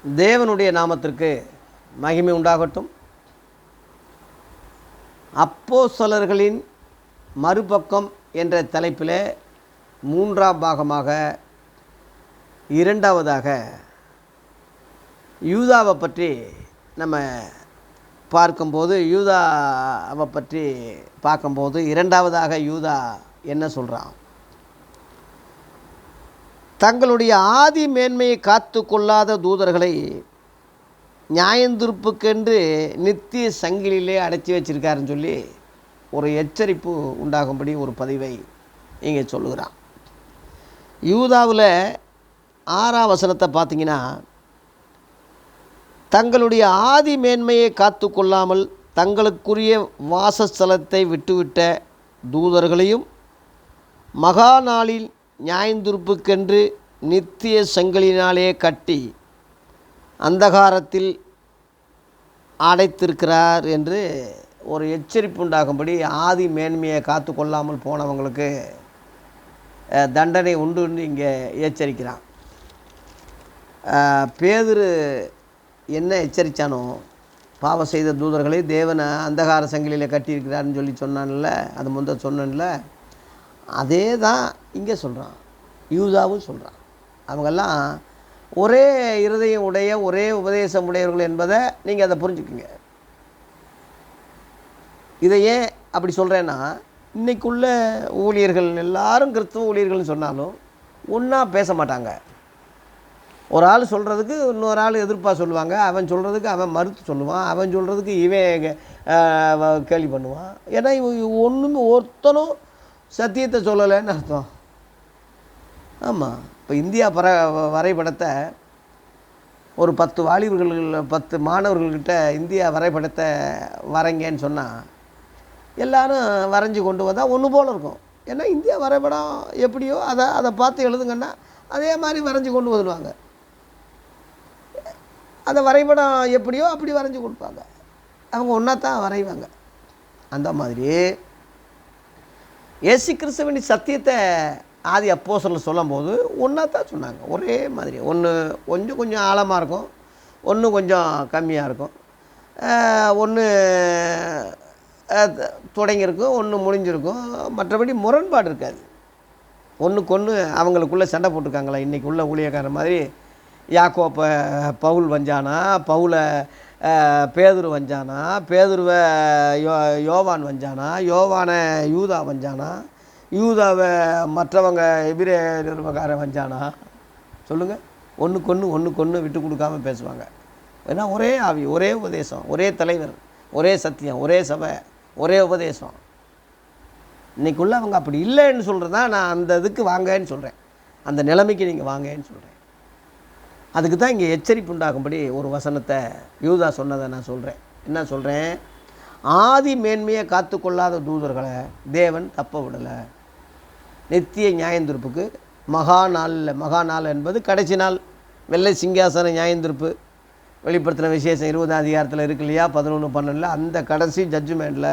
தேவனுடைய நாமத்திற்கு மகிமை உண்டாகட்டும். அப்போஸ்தலர்களின் மறுபக்கம் என்ற தலைப்பில் மூன்றாம் பாகமாக இரண்டாவதாக யூதாவை பற்றி நம்ம பார்க்கும்போது இரண்டாவதாக யூதா என்ன சொல்கிறான்? தங்களுடைய ஆதி மேன்மையை காத்து கொள்ளாத தூதர்களை நியாயந்தீர்ப்புக்கென்று நித்திய சங்கிலிலே அடைச்சி வச்சிருக்காருன்னு சொல்லி ஒரு எச்சரிப்பு உண்டாகும்படி ஒரு பதிவை இங்கே சொல்லுகிறான். யூதாவில் 6ஆம் வசனத்தை பார்த்தீங்கன்னா, தங்களுடைய ஆதி மேன்மையை காத்து கொள்ளாமல் தங்களுக்குரிய வாசஸ்தலத்தை விட்டுவிட்ட தூதர்களையும் மகா நாளில் நியாயந்தீர்ப்புக்கென்று நித்திய சங்கிலினாலே கட்டி அந்தகாரத்தில் அடைத்திருக்கிறார் என்று ஒரு எச்சரிப்பு உண்டாகும்படி ஆதி மேன்மையை காத்து கொள்ளாமல் போனவங்களுக்கு தண்டனை உண்டுன்னு இங்கே எச்சரிக்கிறான். பேதுரு என்ன எச்சரித்தானோ, பாவம் செய்த தூதர்களை தேவனை அந்தகார சங்கிலியில் கட்டியிருக்கிறாருன்னு சொல்லி சொன்னான்ல, அது சொன்னேன்ல, அதே தான் இங்கே சொல்கிறான். யூதாவும் சொல்கிறான். அவங்கெல்லாம் ஒரே இருதயம் உடைய ஒரே உபதேசம் உடையவர்கள் என்பதை நீங்கள் அதை புரிஞ்சுக்குங்க. இதை ஏன் அப்படி சொல்கிறேன்னா, இன்றைக்குள்ள ஊழியர்கள் எல்லாரும் கிறிஸ்துவ ஊழியர்கள்னு சொன்னாலும் ஒன்றா பேச மாட்டாங்க. ஒரு ஆள் சொல்கிறதுக்கு இன்னொரு ஆள் எதிர்ப்பாக சொல்லுவாங்க. அவன் சொல்கிறதுக்கு அவன் மறுத்து சொல்லுவான். அவன் சொல்கிறதுக்கு இவன் கேள்வி பண்ணுவான். ஏன்னா ஒருத்தனும் சத்தியத்தை சொல்லலைன்னு அர்த்தம். ஆமாம், இப்போ இந்தியா வரைபடத்தை ஒரு 10 வாலிபர்கள் 10 மாணவர்கள்கிட்ட இந்தியா வரைபடத்தை வரைங்கன்னு சொன்னால் எல்லோரும் வரைஞ்சி கொண்டு வந்தால் ஒன்று போல் இருக்கும். ஏன்னா இந்தியா வரைபடம் எப்படியோ அதை பார்த்து எழுதுங்கன்னா அதே மாதிரி வரைஞ்சி கொண்டு வந்துடுவாங்க. அந்த வரைபடம் எப்படியோ அப்படி வரைஞ்சி கொடுப்பாங்க. அவங்க ஒன்றா தான் வரைவாங்க. அந்த மாதிரி இயேசு கிறிஸ்துவின் சத்தியத்தை ஆதி அப்போஸ்தலர் சொல்லும்போது ஒன்றா தான் சொன்னாங்க. ஒரே மாதிரி, ஒன்று கொஞ்சம் ஆழமாக இருக்கும், ஒன்று கொஞ்சம் கம்மியாக இருக்கும், ஒன்று தொடங்கியிருக்கும், ஒன்று முடிஞ்சிருக்கும். மற்றபடி முரண்பாடு இருக்காது. ஒன்றுக்கு ஒன்று அவங்களுக்குள்ளே சண்டை போட்டிருக்காங்களா இன்றைக்கி உள்ள ஊழியக்காரர் மாதிரி. யாக்கோப்பை பவுல் வஞ்சானா, பவுலை பேதுரு வஞ்சானா, பேதுருவை யோவான் வஞ்சானா, யோவானை யூதா வஞ்சானா, யூதாவை மற்றவங்க எபிரே நிருபக்காரன் வஞ்சானா? சொல்லுங்கள். ஒன்றுக்கு விட்டு கொடுக்காமல் பேசுவாங்க. ஏன்னா ஒரே ஆவி, ஒரே உபதேசம், ஒரே தலைவர், ஒரே சத்தியம், ஒரே சபை, ஒரே உபதேசம். இன்றைக்குள்ள அவங்க அப்படி இல்லைன்னு சொல்கிறது தான் நான் அந்த இதுக்கு வாங்கன்னு சொல்கிறேன். அந்த நிலைமைக்கு நீங்கள் வாங்கன்னு சொல்கிறேன். அதுக்கு தான் இங்கே எச்சரிப்பு உண்டாகும்படி ஒரு வசனத்தை யூதா சொன்னதை நான் சொல்கிறேன். என்ன சொல்கிறேன்? ஆதி மேன்மையை காத்து கொள்ளாத தூதர்களை தேவன் தப்ப விடலை. நித்திய நியாயந்தீர்ப்புக்கு மகா நாள் என்பது கடைசி நாள், வெள்ளை சிங்காசன நியாயந்தீர்ப்பு, வெளிப்படுத்தின விசேஷம் 20ஆம் அதிகாரத்தில் இருக்கு இல்லையா, 11-12, அந்த கடைசி ஜட்ஜ்மெண்ட்டில்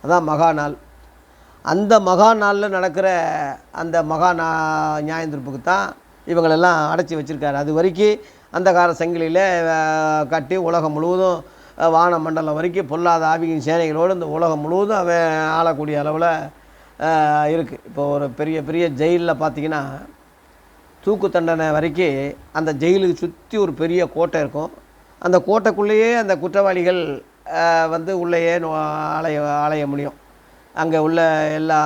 அதான் மகா நாள். அந்த மகா நாளில் நடக்கிற அந்த நியாயந்தீர்ப்புக்கு தான் இவங்களெல்லாம் அடைச்சி வச்சுருக்காரு. அது வரைக்கும் அந்தகார சங்கிலியில் கட்டி உலகம் முழுவதும் வான மண்டலம் வரைக்கும் பொல்லாத ஆவியின் சேனைகளோடு இந்த உலகம் முழுவதும் அவன் ஆளக்கூடிய அளவில் இருக்குது. இப்போ ஒரு பெரிய ஜெயிலில் பார்த்திங்கன்னா தூக்கு தண்டனை வரைக்கும் அந்த ஜெயிலுக்கு சுற்றி ஒரு பெரிய கோட்டை இருக்கும். அந்த கோட்டைக்குள்ளேயே அந்த குற்றவாளிகள் உள்ளேயே அலைய முடியும். அங்கே உள்ள எல்லா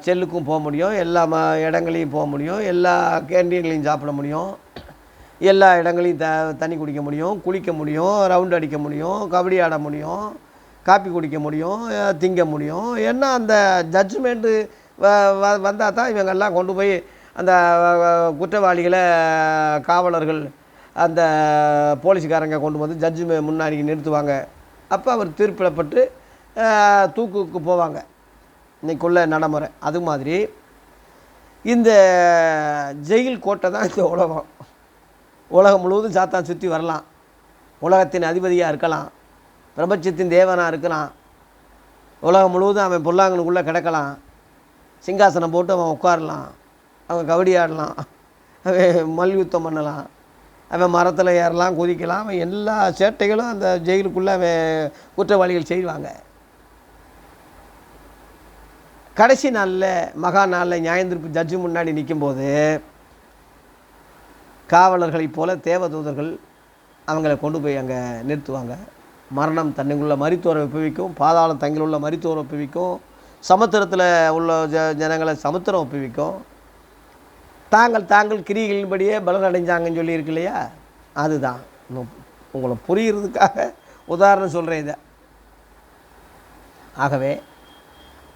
செல்லுக்கும் போக முடியும், எல்லா இடங்களையும் போக முடியும், எல்லா கேண்டீன்களையும் சாப்பிட முடியும், எல்லா இடங்களையும் தண்ணி குடிக்க முடியும், குளிக்க முடியும், ரவுண்ட் அடிக்க முடியும், கபடி ஆட முடியும், காப்பி குடிக்க முடியும், திங்க முடியும். ஏன்னா அந்த ஜட்ஜ்மெண்ட்டு வந்தால் தான் இவங்கெல்லாம் கொண்டு போய் அந்த குற்றவாளிகளை காவலர்கள் அந்த போலீஸ்காரங்க கொண்டு வந்து ஜட்ஜு முன்னாடி நிறுத்துவாங்க. அப்போ அவர் தீர்ப்பிடப்பட்டு தூக்குக்கு போவாங்க. இன்றைக்குள்ள நடைமுறை. அது மாதிரி இந்த ஜெயில் கோட்டை தான் இந்த உலகம் முழுவதும் சாத்தான் சுற்றி வரலாம், உலகத்தின் அதிபதியாக இருக்கலாம், பிரபஞ்சத்தின் தேவனாக இருக்கலாம், உலகம் முழுவதும் அவன் பொல்லாங்கனுக்குள்ளே கிடக்கலாம், சிங்காசனம் போட்டு அவன் உட்காரலாம், அவன் கபடி ஆடலாம், அவன் மல்யுத்தம் பண்ணலாம், அவன் மரத்தில் ஏறலாம், குதிக்கலாம், அவன் எல்லா சேட்டைகளும் அந்த ஜெயிலுக்குள்ளே அவன் குற்றவாளிகள் செய்வாங்க. கடைசி நாளில், மகா நாளில் நியாயந்தீர்ப்பு ஜட்ஜு முன்னாடி நிற்கும்போது காவலர்களைப் போல தேவதூதர்கள் அவங்கள கொண்டு போய் அங்கே நிறுத்துவாங்க. மரணம் தன்னுள்ள மரித்தோரை ஒப்புவிக்கும், பாதாளம் தங்கில் உள்ள மரித்தோரை ஒப்புவிக்கும், சமுத்திரத்தில் உள்ள ஜனங்களை சமுத்திரம் ஒப்புவிக்கும். தாங்கள் கிரிகளின்படியே பலன் அடைஞ்சாங்கன்னு சொல்லியிருக்கு இல்லையா? அதுதான் உங்களை புரிகிறதுக்காக உதாரணம் சொல்கிறேன் இதை. ஆகவே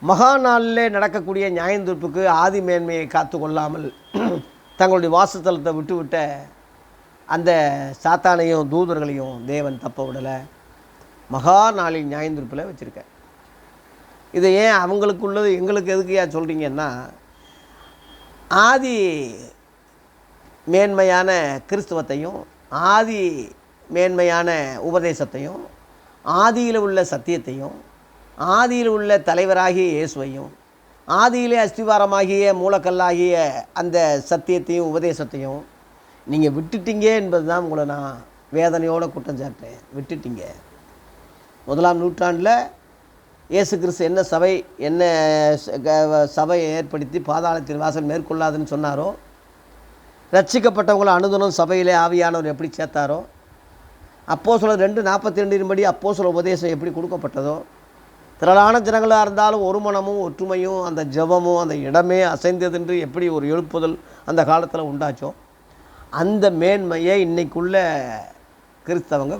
மகா நாளில் நடக்கக்கூடிய நியாயந்தீர்ப்புக்கு ஆதி மேன்மையை காத்து கொள்ளாமல் தங்களுடைய வாசஸ்தலத்தை விட்டுவிட்ட அந்த சாத்தானையும் தூதர்களையும் தேவன் தப்ப விடலை. மகா நாளின் நியாயந்தீர்ப்பில் வச்சுருக்க. இதை ஏன் அவங்களுக்குள்ளது எங்களுக்கு எதுக்கு ஏன் சொல்கிறீங்கன்னா, ஆதி மேன்மையான கிறிஸ்துவத்தையும் ஆதி மேன்மையான உபதேசத்தையும் ஆதியில் உள்ள சத்தியத்தையும் ஆதியில் உள்ள தலைவராகிய இயேசுவையும் ஆதியிலே அஸ்திவாரமாகிய மூலக்கல்லாகிய அந்த சத்தியத்தையும் உபதேசத்தையும் நீங்கள் விட்டுட்டீங்க என்பது தான் உங்களை நான் வேதனையோடு குற்றம் சாட்டேன். விட்டுட்டீங்க. 1ஆம் நூற்றாண்டில் இயேசு கிறிஸ்து என்ன சபையை ஏற்படுத்தி பாதாளத்தின் வாசல் மேற்கொள்ளாதுன்னு சொன்னாரோ, ரட்சிக்கப்பட்டவங்களை அனுதினம் சபையிலே ஆவியானவர் எப்படி சேர்த்தாரோ, அப்போஸ்தலர் 2:42 படி அப்போஸ்தல உபதேசம் எப்படி கொடுக்கப்பட்டதோ, திரளான ஜனங்களாக இருந்தாலும் ஒரு மனமும் ஒற்றுமையும் அந்த ஜெபமும் அந்த இடமே அசைந்ததென்று எப்படி ஒரு எழுப்புதல் அந்த காலத்தில் உண்டாச்சோ, அந்த மேன்மையை இன்னைக்குள்ள கிறிஸ்தவங்க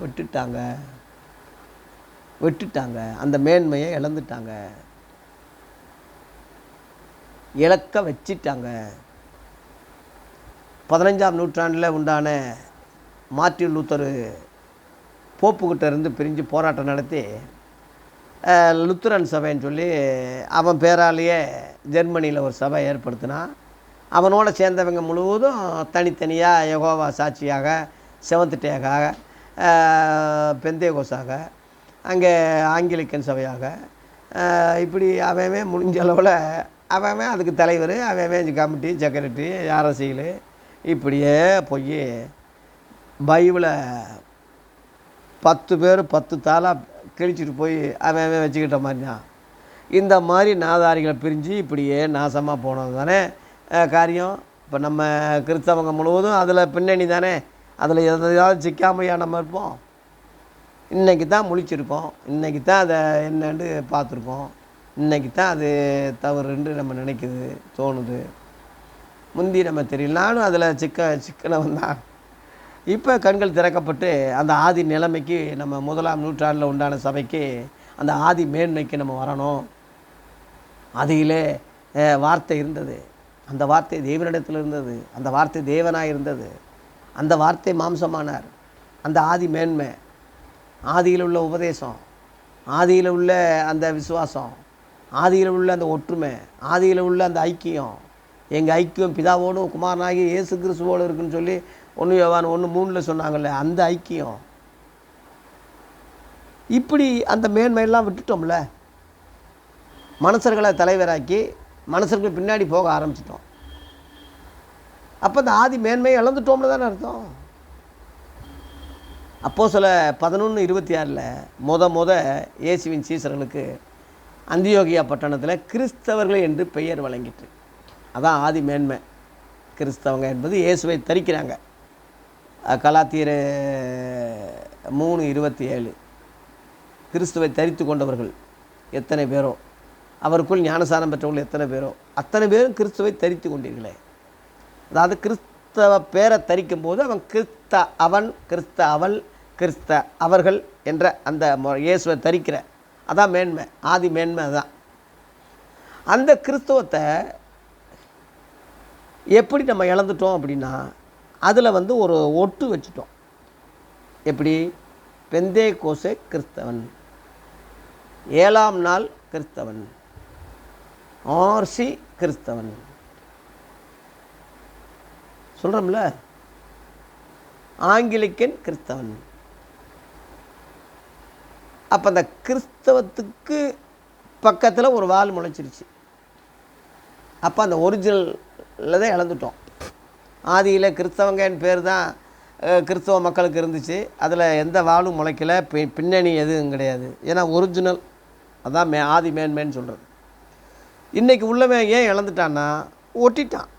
விட்டுட்டாங்க. அந்த மேன்மையை இழந்துட்டாங்க, இழக்க வச்சிட்டாங்க. 15ஆம் நூற்றாண்டில் உண்டான மார்ட்டின் லூத்தர் போப்புக்கிட்ட இருந்து பிரிஞ்சு போராட்டம் நடத்தி லுத்தரன் சபைன்னு சொல்லி அவன் பேராலேயே ஜெர்மனியில் ஒரு சபை ஏற்படுத்தினான். அவனோட சேர்ந்தவங்க முழுவதும் தனித்தனியாக யெகோவா சாட்சியாக, செவன்த் டேக்காக, பெந்தேகோஸாக, அங்கே ஆங்கிலிக்கன் சபையாக, இப்படி அவன் முடிஞ்ச அளவில் அவன் அதுக்கு தலைவர், அவன் கமிட்டி செக்ரட்டரி, அரசியல், இப்படியே போய் பைபிளை 10 பேர் 10 தாளாக கிழிச்சிட்டு போய் அவன் வச்சுக்கிட்ட மாதிரி தான். இந்த மாதிரி நாதாரிகளை பிரிஞ்சு இப்படியே நாசமாக போனது தானே காரியம். இப்போ நம்ம கிறிஸ்தவங்க முழுவதும் அதில் பின்னணி தானே, அதில் எதாவது சிக்காமையாக நம்ம இருப்போம். இன்றைக்கி தான் முழிச்சிருக்கோம், இன்றைக்கி தான் அதை என்னன்னு பார்த்துருக்கோம், இன்றைக்கி தான் அது தவறுன்னு நம்ம நினைக்குது, தோணுது. முந்தி நம்ம தெரியல. நானும் அதில் சிக்கனவன் தான். இப்போ கண்கள் திறக்கப்பட்டு அந்த ஆதி நிலைமைக்கு, நம்ம 1ஆம் நூற்றாண்டில் உண்டான சபைக்கு, அந்த ஆதி மேன்மைக்கு நம்ம வரணும். ஆதியிலே வார்த்தை இருந்தது, அந்த வார்த்தை தேவனிடத்தில் இருந்தது, அந்த வார்த்தை தேவனாக இருந்தது, அந்த வார்த்தை மாம்சமானார். அந்த ஆதி மேன்மை, ஆதியில் உள்ள உபதேசம், ஆதியில் உள்ள அந்த விசுவாசம், ஆதியில் உள்ள அந்த ஒற்றுமை, ஆதியில் உள்ள அந்த ஐக்கியம், எங்கள் ஐக்கியம் பிதாவோடும் குமாரனாகி இயேசு கிறிஸ்துவோடு இருக்குன்னு சொல்லி 1 யோவான் 1:3 சொன்னாங்கல்ல, அந்த ஐக்கியம். இப்படி அந்த மேன்மையெல்லாம் விட்டுட்டோம்ல. மனுஷர்களை தலைவராக்கி மனுஷர்கள் பின்னாடி போக ஆரம்பிச்சிட்டோம். அப்போ அந்த ஆதி மேன்மையை இழந்துட்டோம்னு தானே அர்த்தம். அப்போஸ்தலர் 11:26 இயேசுவின் சீசர்களுக்கு அந்தியோகியா பட்டணத்தில் கிறிஸ்தவர்கள் என்று பெயர் வழங்கிட்டு, அதான் ஆதி மேன்மை. கிறிஸ்தவங்க என்பது இயேசுவை தரிக்கிறாங்க. கலாத்தியர் 3:27 கிறிஸ்துவை தரித்து கொண்டவர்கள் எத்தனை பேரோ, அவருக்குள் ஞானசானம் பெற்றவர்கள் எத்தனை பேரோ, அத்தனை பேரும் கிறிஸ்துவை தரித்து கொண்டீர்களே. அதாவது கிறிஸ்தவ பேரை தரிக்கும் போது அவன் அவன் கிறிஸ்த அவள் கிறிஸ்த அவர்கள் என்ற அந்த இயேசுவை தரிக்கிற, அதான் மேன்மை, ஆதி மேன்மை. அதுதான் அந்த கிறிஸ்தவத்தை எப்படி நம்ம இழந்துட்டோம் அப்படின்னா, அதில் ஒரு ஒட்டு வச்சுட்டோம். எப்படி? பெந்தேகோசே கிறிஸ்தவன், 7ஆம் நாள் கிறிஸ்தவன், ஆர்சி கிறிஸ்தவன் சொல்கிறோம்ல, ஆங்கிலிக்கன் கிறிஸ்தவன். அப்போ அந்த கிறிஸ்தவத்துக்கு பக்கத்தில் ஒரு வால் முளைச்சிருச்சு. அப்போ அந்த ஒரிஜினலில் தான் இழந்துட்டோம். ஆதியில் கிறிஸ்தவங்கன்னு பேர் தான் கிறிஸ்தவ மக்களுக்கு இருந்துச்சு. அதில் எந்த வாழும் முளைக்கல, பின்னணி எதுவும் கிடையாது. ஏன்னா ஒரிஜினல் அதான் ஆதி மேன்மேன்னு சொல்கிறது. இன்றைக்கி உள்ளவன் ஏன் இழந்துட்டான்னா, ஒட்டிட்டான்.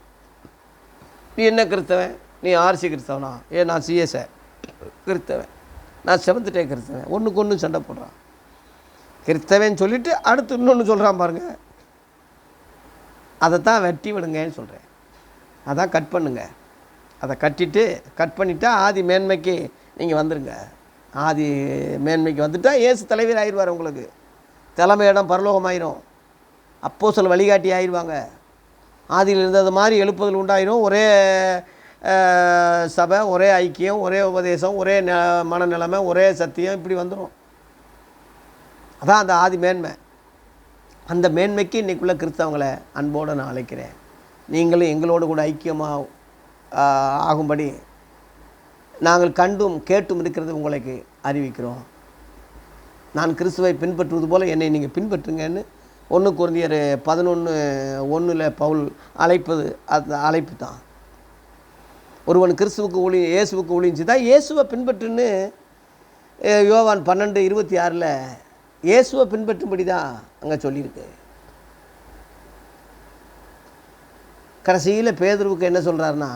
நீ என்ன கிறிஸ்தவன், நீ ஆர்சி கிறிஸ்தவனா, நான் சிஎஸ்ஐ கிறிஸ்தவன், நான் செவன்த் டே கிறிஸ்தவன், ஒன்றுக்கு ஒன்று சண்டை போடுறான். கிறிஸ்தவன் சொல்லிவிட்டு அடுத்து இன்னொன்று சொல்கிறான் பாருங்கள். அதை தான் வெட்டி விடுங்கன்னு சொல்கிறேன். அதான் கட் பண்ணுங்க. அதை கட் பண்ணிவிட்டா ஆதி மேன்மைக்கு நீங்கள் வந்துடுங்க. ஆதி மேன்மைக்கு வந்துட்டால் இயேசு தலைவர் ஆயிடுவார். உங்களுக்கு தலைமையிடம் பரலோகமாயிரும். அப்போ சில வழிகாட்டி ஆயிடுவாங்க. ஆதியில் இருந்தது மாதிரி எழுப்புதல் உண்டாயிரும். ஒரே சபை, ஒரே ஐக்கியம், ஒரே உபதேசம், ஒரே மனநிலைமை, ஒரே சத்தியம், இப்படி வந்துடும். அதான் அந்த ஆதி மேன்மை. அந்த மேன்மைக்கு இன்றைக்குள்ள கிறிஸ்தவங்களை அன்போடு நான் அழைக்கிறேன். நீங்களும் எங்களோடு கூட ஐக்கியமாக ஆகும்படி நாங்கள் கண்டும் கேட்டும் இருக்கிறது உங்களுக்கு அறிவிக்கிறோம். நான் கிறிஸ்துவை பின்பற்றுவது போல் என்னை நீங்கள் பின்பற்றுங்கன்னு 1 கொரிந்தியர் 11:1 பவுல் அழைப்பது அந்த அழைப்பு தான். ஒருவன் கிறிஸ்துவுக்கு இயேசுவுக்கு ஊழியம் தான் இயேசுவை பின்பற்றுன்னு யோவான் 12:26 இயேசுவை பின்பற்றும்படி தான் அங்கே சொல்லியிருக்கு. கடைசியில் பேதுருவுக்கு என்ன சொல்கிறாருன்னா,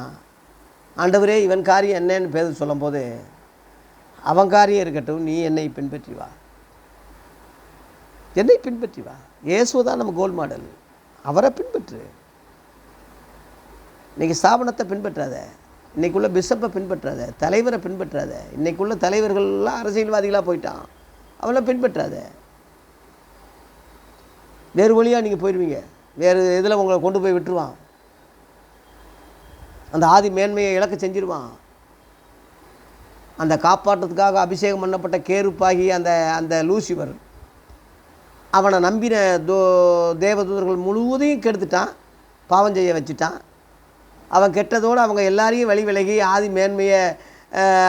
ஆண்டவரே இவன் காரியம் என்னன்னு பேதுரு சொல்லும் போது, அவன் காரியம் இருக்கட்டும், நீ என்னை பின்பற்றி வா, என்னை பின்பற்றி வா. இயேசு தான் நம்ம கோல் மாடல். அவரை பின்பற்று. இன்றைக்கி ஸ்தாபனத்தை பின்பற்றாத, இன்றைக்குள்ள பிஷப்பை பின்பற்றாத, தலைவரை பின்பற்றாத. இன்றைக்குள்ள தலைவர்கள்லாம் அரசியல்வாதிகளாக போயிட்டான், அவனை பின்பற்றாத. வேறு வழியாக நீங்கள் போயிடுவீங்க. வேறு இதில் உங்களை கொண்டு போய் விட்டுருவான். அந்த ஆதி மேன்மையை இழக்க செஞ்சிருவான். அந்த காப்பாற்றுறதுக்காக அபிஷேகம் பண்ணப்பட்ட கேருப்பாகி அந்த லூசிபர் அவனை நம்பின தேவதூதர்கள் முழுவதையும் கெடுத்துட்டான், பாவம் செய்ய வச்சுட்டான். அவன் கெட்டதோடு அவங்க எல்லாரையும் விலகி ஆதி மேன்மையை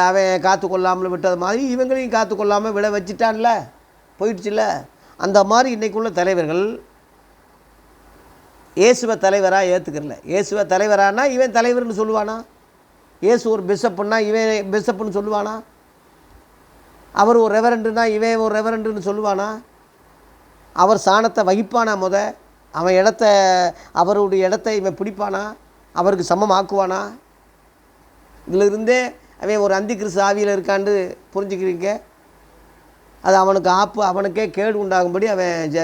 அவன் காத்து கொள்ளாமல் விட்டது மாதிரி இவங்களையும் காத்து கொள்ளாமல் விட வச்சுட்டான்ல, போயிடுச்சுல்ல. அந்த மாதிரி இன்றைக்குள்ள தலைவர்கள் இயேசுவை தலைவராக ஏற்றுக்கிறல. இயேசுவை தலைவரானா இவன் தலைவர்னு சொல்லுவானா? இயேசு ஒரு பிஷப்புன்னா இவன் பிஷப்புன்னு சொல்லுவானா? அவர் ஒரு ரெவரண்டுனா இவன் ஒரு ரெவரண்டுன்னு சொல்லுவானா? அவர் சாணத்தை வகிப்பானா? அவன் அவருடைய இடத்தை இவன் பிடிப்பானா? அவருக்கு சமம் ஆக்குவானா? இதில் இருந்தே அவன் ஒரு அந்தி கிறிஸ்து ஆவியில் இருக்கான்னு புரிஞ்சுக்கிறீங்க. அது அவனுக்கே கேடு உண்டாகும்படி அவன்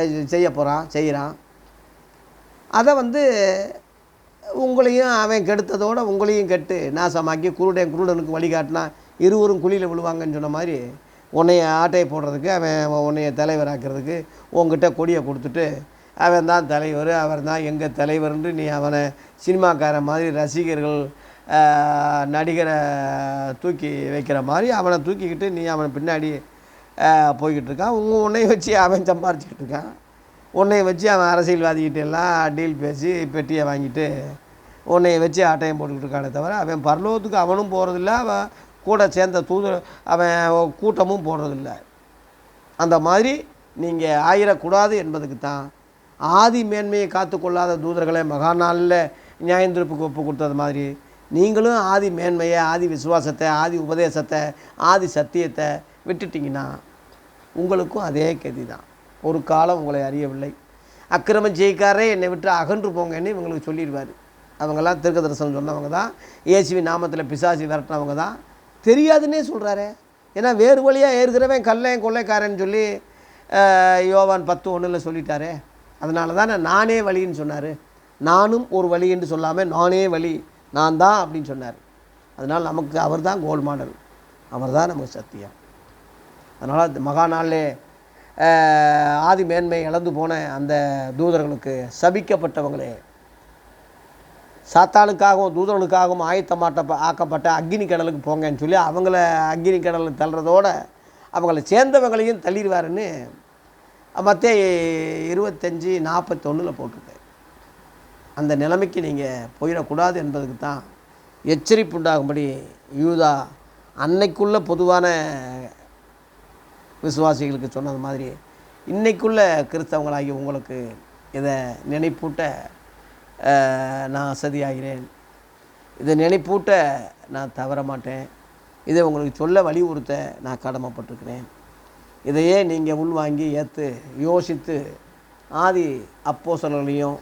செய்கிறான். அதை உங்களையும் அவன் கெடுத்ததோடு உங்களையும் கெட்டு நாசமாக்கி குருடனுக்கு வழிகாட்டினா இருவரும் குழியில் விழுவாங்கன்னு சொன்ன மாதிரி உன்னைய ஆட்டையை போடுறதுக்கு அவன் உன்னைய தலைவராக்கிறதுக்கு உங்ககிட்ட கொடியை கொடுத்துட்டு அவன் தான் தலைவர், அவர் தான் எங்கள் தலைவர்ன்று நீ அவனை சினிமாக்கார மாதிரி ரசிகர்கள் நடிகரை தூக்கி வைக்கிற மாதிரி அவனை தூக்கிக்கிட்டு நீ அவனை பின்னாடி போய்கிட்டு இருக்கான். உன்னைய வச்சு அவன் சம்பாரிச்சிக்கிட்டு இருக்கான். உன்னைய வச்சு அவன் அரசியல்வாதிகிட்ட எல்லாம் டீல் பேசி பெட்டியை வாங்கிட்டு உன்னைய வச்சு ஆட்டையம் போட்டுக்கிட்டு இருக்கானே தவிர அவன் பரலோகத்துக்கு அவனும் போகிறதில்ல, அவன் கூட சேர்ந்த அவன் கூட்டமும் போடுறதில்ல. அந்த மாதிரி நீங்கள் ஆயிடக்கூடாது என்பதுக்கு தான் ஆதி மேன்மையை காத்து கொள்ளாத தூதர்களை மகா நாளில் நியாயந்திருப்புக்கு ஒப்பு கொடுத்தது மாதிரி நீங்களும் ஆதி மேன்மையை, ஆதி விசுவாசத்தை, ஆதி உபதேசத்தை, ஆதி சத்தியத்தை விட்டுட்டிங்கன்னா உங்களுக்கும் அதே கதி தான். ஒரு காலம் உங்களை அறியவில்லை. அக்கிரமம் ஜெயிக்காரே என்னை விட்டு அகன்று போங்கன்னு இவங்களுக்கு சொல்லிடுவார். அவங்கெல்லாம் தீர்க்க தரிசனம் சொன்னவங்க தான், இயேசுவின் நாமத்தில் பிசாசி விரட்டினவங்க தான். தெரியாதுன்னே சொல்கிறாரு. ஏன்னா வேறு வழியாக ஏறுகிறவன் கல்லையும் கொள்ளைக்காரன்னு சொல்லி யோவான் 10:1 சொல்லிட்டாரே. அதனால தான் நானே வழின்னு சொன்னார். நானும் ஒரு வழி என்று சொல்லாமல் நானே வழி, நான் தான் அப்படின்னு சொன்னார். அதனால் நமக்கு அவர் தான் கோல் மாடல், அவர் தான் நமக்கு சத்தியம். அதனால் மகா நாளிலே ஆதி மேன்மை இழந்து போன அந்த தூதர்களுக்கு சபிக்கப்பட்டவங்களே, சாத்தானுக்காகவும் தூதர்களுக்காகவும் ஆக்கப்பட்ட அக்னி கடலுக்கு போங்கன்னு சொல்லி அவங்கள அக்னி கடலுக்கு தள்ளுறதோடு அவங்கள சேர்ந்தவங்களையும் தள்ளிடுவாருன்னு மத்தேயு 25:41 போட்டிருக்கேன். அந்த நிலைமைக்கு நீங்கள் போயிடக்கூடாது என்பதுக்கு தான் எச்சரிப்பு உண்டாகும்படி யூதா அன்னைக்குள்ள பொதுவான விசுவாசிகளுக்கு சொன்னது மாதிரி இன்றைக்குள்ள கிறிஸ்தவங்களாகி உங்களுக்கு இதை நினைப்பூட்ட நான் அசதியாகிறேன். இதை நினைப்பூட்ட நான் தவற மாட்டேன். இதை உங்களுக்கு சொல்ல வலியுறுத்த நான் கடமைப்பட்டிருக்கிறேன். இதையே நீங்கள் உள்வாங்கி ஏற்று யோசித்து ஆதி அப்போஸ்தலர்களையும்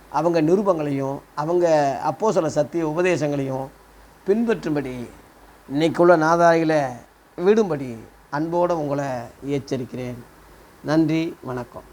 அவங்க நிருபங்களையும் அவங்க அப்போஸ்தல சத்திய உபதேசங்களையும் பின்பற்றும்படி இன்றைக்குள்ள நாதாரிகளை விடும்படி அன்போடு உங்களை எச்சரிக்கிறேன். நன்றி, வணக்கம்.